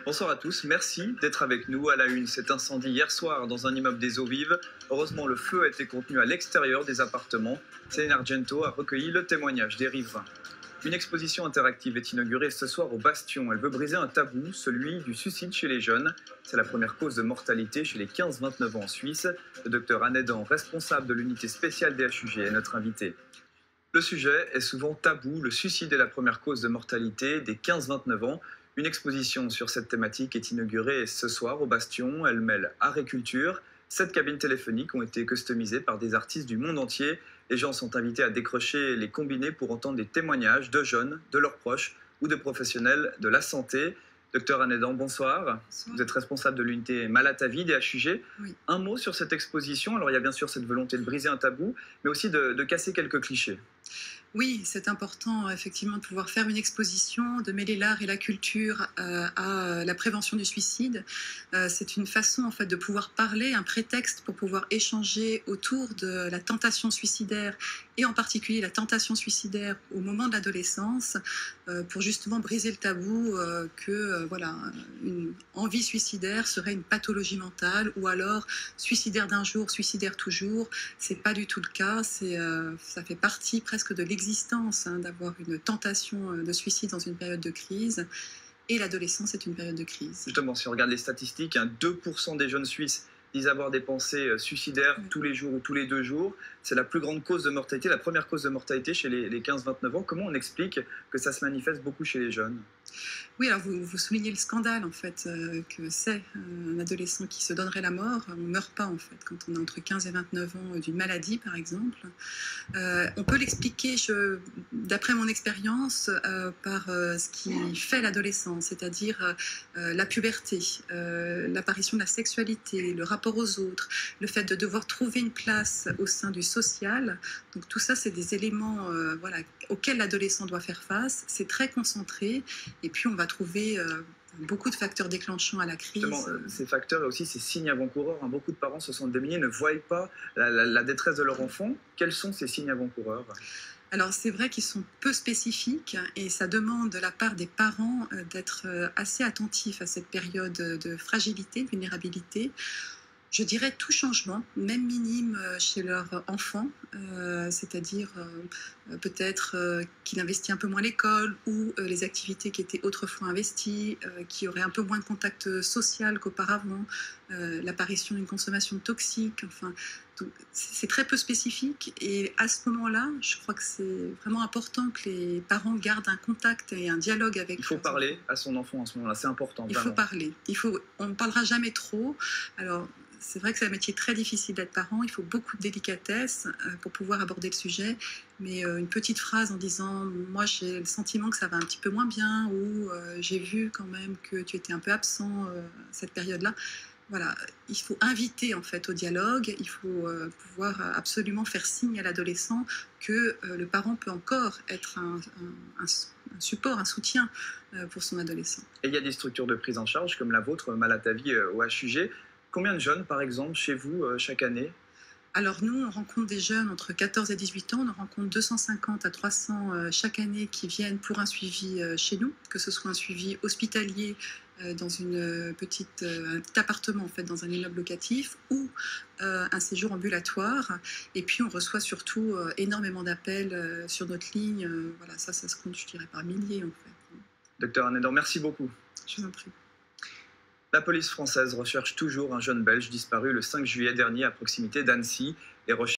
Bonsoir à tous, merci d'être avec nous. À la une, cet incendie hier soir dans un immeuble des Eaux Vives. Heureusement, le feu a été contenu à l'extérieur des appartements. Céline Argento a recueilli le témoignage des riverains. Une exposition interactive est inaugurée ce soir au Bastion. Elle veut briser un tabou, celui du suicide chez les jeunes. C'est la première cause de mortalité chez les 15-29 ans en Suisse. Le docteur Anne Edan, responsable de l'unité spéciale DHUG, est notre invité. Le sujet est souvent tabou. Le suicide est la première cause de mortalité des 15-29 ans. Une exposition sur cette thématique est inaugurée ce soir au Bastion. Elle mêle art et culture. 7 cabines téléphoniques ont été customisées par des artistes du monde entier. Les gens sont invités à décrocher les combinés pour entendre des témoignages de jeunes, de leurs proches ou de professionnels de la santé. Docteur Anne Edan, bonsoir. Bonsoir. Vous êtes responsable de l'unité Malatavie, DHUG. Oui. Un mot sur cette exposition. Alors il y a bien sûr cette volonté de briser un tabou, mais aussi de casser quelques clichés. Oui, c'est important effectivement de pouvoir faire une exposition, de mêler l'art et la culture à la prévention du suicide. C'est une façon en fait de pouvoir parler, un prétexte pour pouvoir échanger autour de la tentation suicidaire et en particulier la tentation suicidaire au moment de l'adolescence, pour justement briser le tabou que voilà, une envie suicidaire serait une pathologie mentale ou alors suicidaire d'un jour, suicidaire toujours. C'est pas du tout le cas. Ça fait partie presque de l'existence d'avoir une tentation de suicide dans une période de crise. Et l'adolescence est une période de crise. Justement, si on regarde les statistiques, 2% des jeunes Suisses disent avoir des pensées suicidaires tous les jours ou tous les 2 jours. C'est la plus grande cause de mortalité, la première cause de mortalité chez les 15-29 ans. Comment on explique que ça se manifeste beaucoup chez les jeunes ? Oui, alors vous soulignez le scandale en fait que c'est un adolescent qui se donnerait la mort. On ne meurt pas en fait quand on a entre 15 et 29 ans d'une maladie par exemple. On peut l'expliquer, d'après mon expérience, par ce qui fait l'adolescence, c'est-à-dire la puberté, l'apparition de la sexualité, le rapport aux autres, le fait de devoir trouver une place au sein du social. Donc tout ça, c'est des éléments voilà, auxquels l'adolescent doit faire face. C'est très concentré. Et puis, on va trouver beaucoup de facteurs déclenchants à la crise. Justement, ces facteurs et aussi ces signes avant-coureurs, beaucoup de parents se sentent démunis, ne voient pas la détresse de leur enfant. Quels sont ces signes avant-coureurs ? Alors, c'est vrai qu'ils sont peu spécifiques et ça demande de la part des parents d'être assez attentifs à cette période de fragilité, de vulnérabilité. Je dirais tout changement, même minime chez leur enfant, c'est-à-dire peut-être qu'il investit un peu moins l'école ou les activités qui étaient autrefois investies, qui auraient un peu moins de contact social qu'auparavant, l'apparition d'une consommation toxique, enfin, c'est très peu spécifique et à ce moment-là, je crois que c'est vraiment important que les parents gardent un contact et un dialogue avec. Il faut parler à son enfant à ce moment-là, c'est important. Il faut parler, on ne parlera jamais trop. Alors, c'est vrai que c'est un métier très difficile d'être parent, il faut beaucoup de délicatesse pour pouvoir aborder le sujet, mais une petite phrase en disant « moi j'ai le sentiment que ça va un petit peu moins bien » ou « j'ai vu quand même que tu étais un peu absent cette période-là ». Voilà, il faut inviter en fait au dialogue, il faut pouvoir absolument faire signe à l'adolescent que le parent peut encore être un support, un soutien pour son adolescent. Et il y a des structures de prise en charge comme la vôtre, Malatavie au HUG. Combien de jeunes, par exemple, chez vous, chaque année ? Alors nous, on rencontre des jeunes entre 14 et 18 ans, on en rencontre 250 à 300 chaque année qui viennent pour un suivi chez nous, que ce soit un suivi hospitalier dans un petit appartement en fait, dans un immeuble locatif ou un séjour ambulatoire. Et puis on reçoit surtout énormément d'appels sur notre ligne. Voilà, ça se compte, je dirais, par milliers en fait. Docteur Anne Edan, merci beaucoup. Je vous en prie. La police française recherche toujours un jeune Belge disparu le 5 juillet dernier à proximité d'Annecy. Les recherches